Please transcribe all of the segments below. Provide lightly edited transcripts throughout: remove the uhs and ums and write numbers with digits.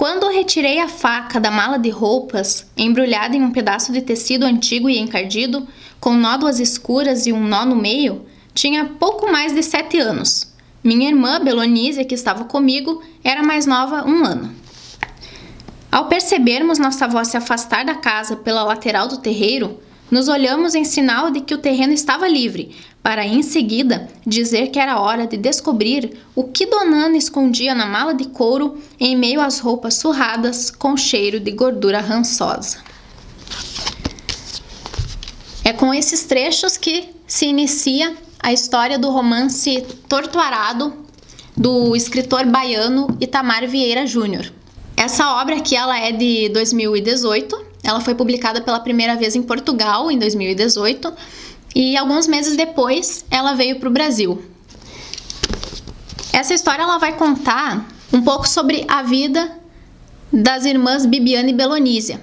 Quando retirei a faca da mala de roupas, embrulhada em um pedaço de tecido antigo e encardido, com nódoas escuras e um nó no meio, tinha pouco mais de 7 anos. Minha irmã, Belonísia, que estava comigo, era mais nova 1 ano. Ao percebermos nossa avó se afastar da casa pela lateral do terreiro, nos olhamos em sinal de que o terreno estava livre, para em seguida dizer que era hora de descobrir o que Dona Ana escondia na mala de couro em meio às roupas surradas com cheiro de gordura rançosa. É com esses trechos que se inicia a história do romance Torturado, do escritor baiano Itamar Vieira Júnior. Essa obra aqui ela é de 2018, ela foi publicada pela primeira vez em Portugal em 2018 e alguns meses depois ela veio para o Brasil. Essa história ela vai contar um pouco sobre a vida das irmãs Bibiana e Belonísia.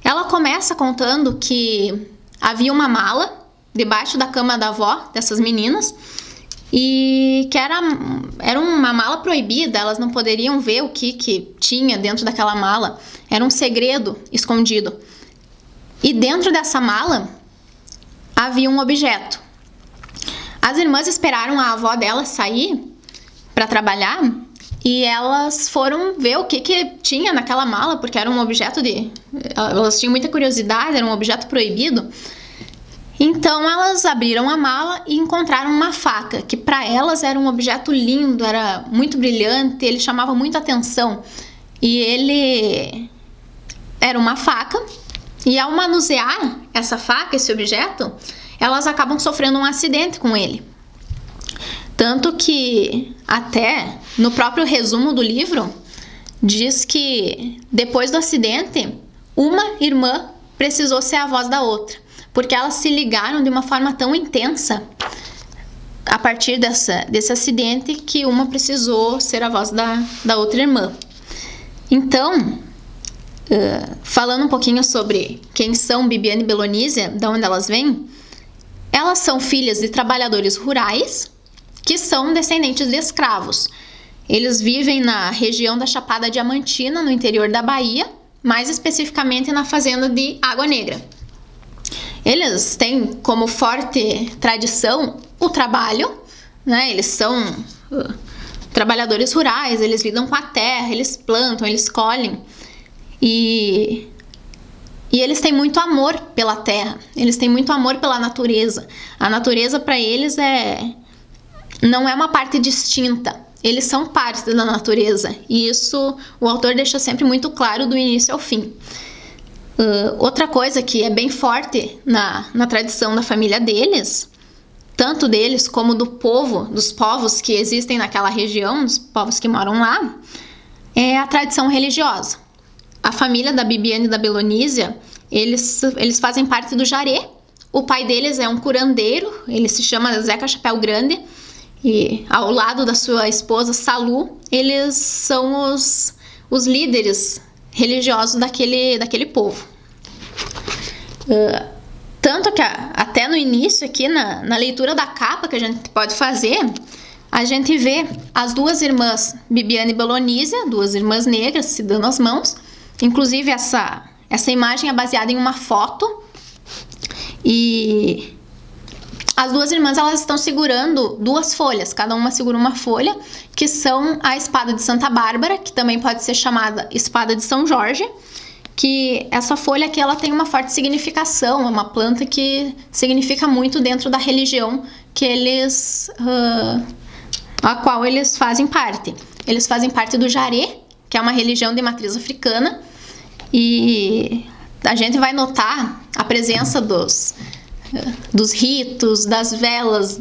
Ela começa contando que havia uma mala debaixo da cama da avó dessas meninas e que era uma mala proibida, elas não poderiam ver o que tinha dentro daquela mala, era um segredo escondido. E dentro dessa mala havia um objeto. As irmãs esperaram a avó delas sair para trabalhar e elas foram ver o que tinha naquela mala, porque era um objeto elas tinham muita curiosidade, era um objeto proibido. Então elas abriram a mala e encontraram uma faca, que para elas era um objeto lindo, era muito brilhante, ele chamava muita atenção. E ele era uma faca, e ao manusear essa faca, esse objeto, elas acabam sofrendo um acidente com ele. Tanto que até no próprio resumo do livro diz que depois do acidente, uma irmã precisou ser a voz da outra, porque elas se ligaram de uma forma tão intensa a partir desse acidente que uma precisou ser a voz da outra irmã. Então, falando um pouquinho sobre quem são Bibiana e Belonísia, de onde elas vêm, elas são filhas de trabalhadores rurais que são descendentes de escravos. Eles vivem na região da Chapada Diamantina, no interior da Bahia, mais especificamente na fazenda de Água Negra. Eles têm como forte tradição o trabalho, né? Eles são trabalhadores rurais, eles lidam com a terra, eles plantam, eles colhem e eles têm muito amor pela terra, eles têm muito amor pela natureza. A natureza para eles não é uma parte distinta, eles são parte da natureza e isso o autor deixa sempre muito claro do início ao fim. Outra coisa que é bem forte na tradição da família deles, tanto deles como dos povos que existem naquela região, dos povos que moram lá, é a tradição religiosa. A família da Bibiana e da Belonísia, eles fazem parte do Jaré. O pai deles é um curandeiro, ele se chama Zeca Chapéu Grande, e ao lado da sua esposa Salu, eles são os líderes religiosos daquele povo. Tanto que até no início aqui, na leitura da capa que a gente pode fazer, a gente vê as duas irmãs Bibiana e Belonísia, duas irmãs negras se dando as mãos. Inclusive essa imagem é baseada em uma foto e as duas irmãs elas estão segurando 2 folhas, cada uma segura uma folha, que são a espada de Santa Bárbara, que também pode ser chamada espada de São Jorge, que essa folha aqui ela tem uma forte significação, é uma planta que significa muito dentro da religião a qual eles fazem parte. Eles fazem parte do Jaré, que é uma religião de matriz africana, e a gente vai notar a presença dos ritos, das velas,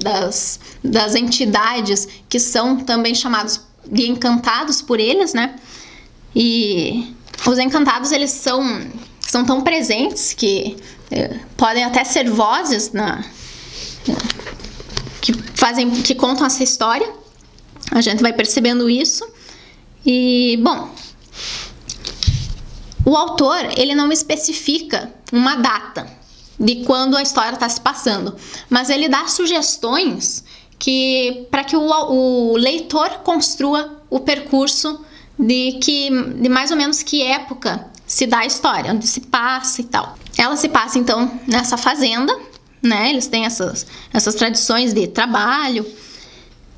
das entidades que são também chamados de encantados por eles, né? E os encantados, eles são tão presentes podem até ser vozes que contam essa história. A gente vai percebendo isso. E, bom, o autor, ele não especifica uma data de quando a história está se passando, mas ele dá sugestões para que o leitor construa o percurso de mais ou menos que época se dá a história, onde se passa e tal. Ela se passa então nessa fazenda, né? Eles têm essas tradições de trabalho.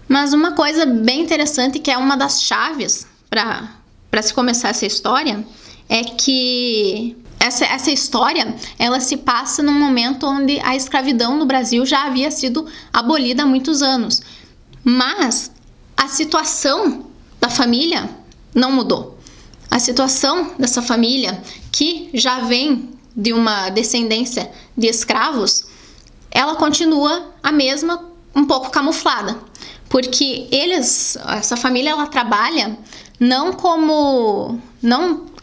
Mas uma coisa bem interessante, que é uma das chaves para se começar essa história, é que essa história, ela se passa num momento onde a escravidão no Brasil já havia sido abolida há muitos anos. Mas a situação da família não mudou. A situação dessa família, que já vem de uma descendência de escravos, ela continua a mesma, um pouco camuflada. Porque essa família, ela trabalha não com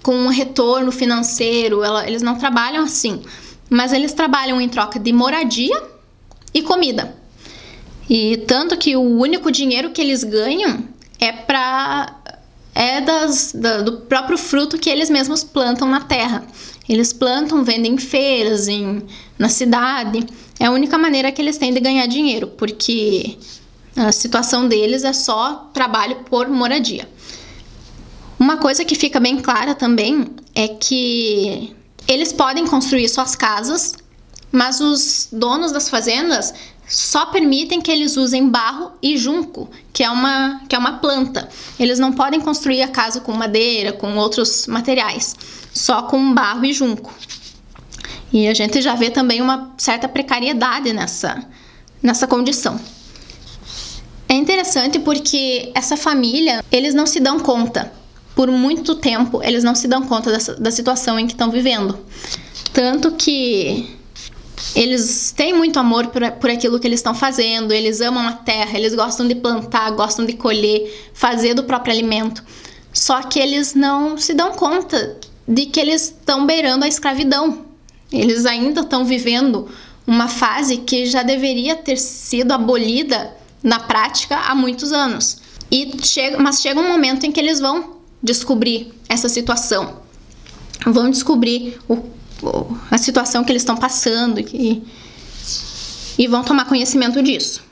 um retorno financeiro, eles não trabalham assim, mas eles trabalham em troca de moradia e comida. E tanto que o único dinheiro que eles ganham do próprio fruto que eles mesmos plantam na terra. Eles plantam, vendem em feiras, na cidade. É a única maneira que eles têm de ganhar dinheiro, porque a situação deles é só trabalho por moradia. Uma coisa que fica bem clara também é que eles podem construir suas casas, mas os donos das fazendas só permitem que eles usem barro e junco, que é uma planta. Eles não podem construir a casa com madeira, com outros materiais, só com barro e junco. E a gente já vê também uma certa precariedade nessa condição. É interessante porque essa família, eles não se dão conta. Por muito tempo, eles não se dão conta da situação em que estão vivendo. Tanto que eles têm muito amor por aquilo que eles estão fazendo, eles amam a terra, eles gostam de plantar, gostam de colher, fazer do próprio alimento. Só que eles não se dão conta de que eles estão beirando a escravidão. Eles ainda estão vivendo uma fase que já deveria ter sido abolida na prática há muitos anos. Mas chega um momento em que eles vão descobrir essa situação, vão descobrir a situação que eles estão passando e vão tomar conhecimento disso.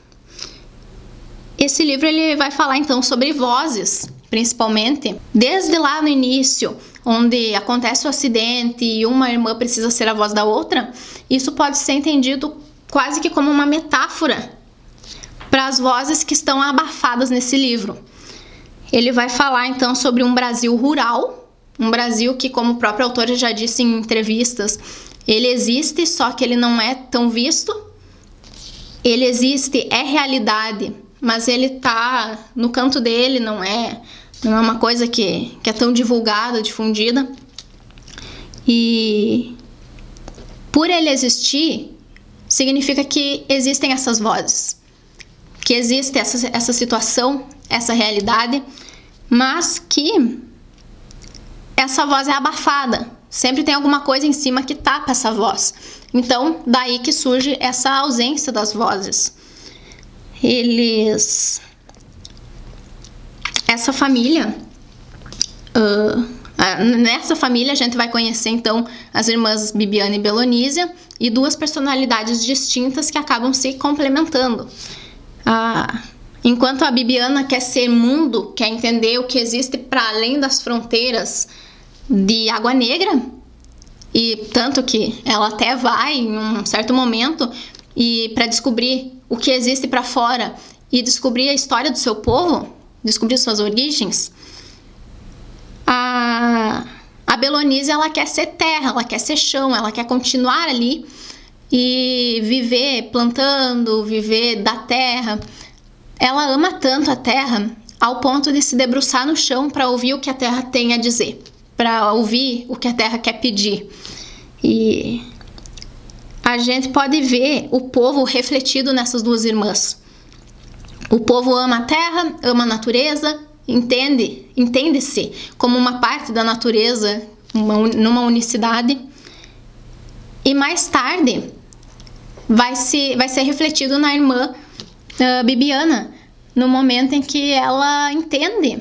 Esse livro ele vai falar então sobre vozes, principalmente, desde lá no início, onde acontece o acidente e uma irmã precisa ser a voz da outra. Isso pode ser entendido quase que como uma metáfora para as vozes que estão abafadas nesse livro. Ele vai falar então sobre um Brasil rural, um Brasil que, como o próprio autor já disse em entrevistas, ele existe, só que ele não é tão visto. Ele existe, é realidade, mas ele tá no canto dele, não é uma coisa que é tão divulgada, difundida. E por ele existir, significa que existem essas vozes, que existe essa situação, essa realidade, mas que essa voz é abafada. Sempre tem alguma coisa em cima que tapa essa voz. Então, daí que surge essa ausência das vozes. Essa família, nessa família a gente vai conhecer então as irmãs Bibiana e Belonísia e duas personalidades distintas que acabam se complementando. Enquanto a Bibiana quer ser mundo, quer entender o que existe para além das fronteiras de Água Negra, e tanto que ela até vai em um certo momento e para descobrir o que existe para fora e descobrir a história do seu povo, descobrir suas origens, a Belonísia, ela quer ser terra, ela quer ser chão, ela quer continuar ali e viver plantando, viver da terra. Ela ama tanto a terra ao ponto de se debruçar no chão para ouvir o que a terra tem a dizer, para ouvir o que a terra quer pedir. E a gente pode ver o povo refletido nessas duas irmãs. O povo ama a terra, ama a natureza, entende-se como uma parte da natureza, numa unicidade. E mais tarde vai ser refletido na irmã Bibiana, no momento em que ela entende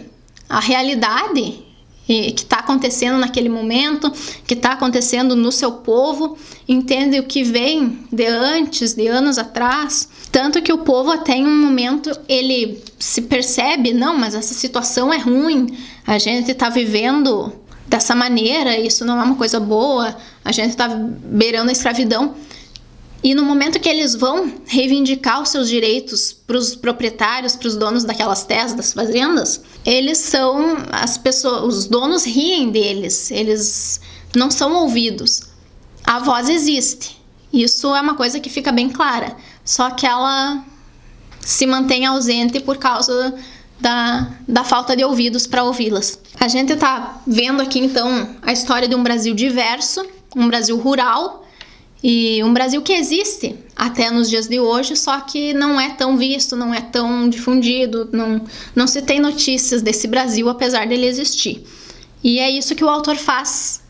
a realidade que está acontecendo naquele momento, que está acontecendo no seu povo, entende o que vem de antes, de anos atrás. Tanto que o povo até em um momento ele se percebe, não, mas essa situação é ruim, a gente tá vivendo dessa maneira, isso não é uma coisa boa, a gente tá beirando a escravidão. E no momento que eles vão reivindicar os seus direitos para os proprietários, para os donos daquelas terras, das fazendas, eles são as pessoas, os donos riem deles, eles não são ouvidos. A voz existe, isso é uma coisa que fica bem clara, só que ela se mantém ausente por causa da falta de ouvidos para ouvi-las. A gente está vendo aqui então a história de um Brasil diverso, um Brasil rural, e um Brasil que existe até nos dias de hoje, só que não é tão visto, não é tão difundido, não se tem notícias desse Brasil, apesar dele existir. E é isso que o autor faz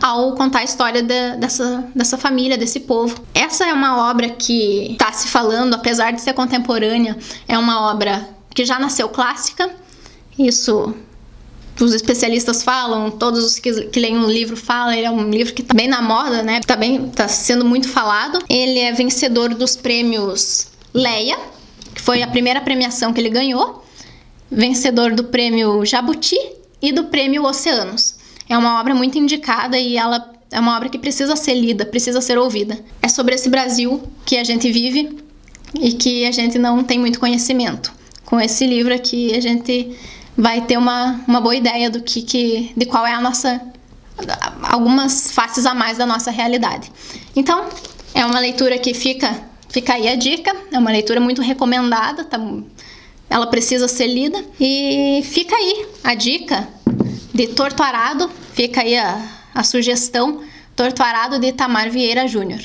ao contar a história dessa família, desse povo. Essa é uma obra que está se falando, apesar de ser contemporânea, é uma obra que já nasceu clássica. Isso os especialistas falam, todos os que leem o livro falam, ele é um livro que está bem na moda, né? Tá sendo muito falado. Ele é vencedor dos prêmios Leia, que foi a primeira premiação que ele ganhou, vencedor do prêmio Jabuti e do prêmio Oceanos. É uma obra muito indicada e ela é uma obra que precisa ser lida, precisa ser ouvida. É sobre esse Brasil que a gente vive e que a gente não tem muito conhecimento. Com esse livro aqui a gente vai ter uma boa ideia de qual é algumas faces a mais da nossa realidade. Então, é uma leitura que fica aí a dica, é uma leitura muito recomendada, ela precisa ser lida, e fica aí a dica de Torto Arado, fica aí a sugestão, Torto Arado de Itamar Vieira Júnior.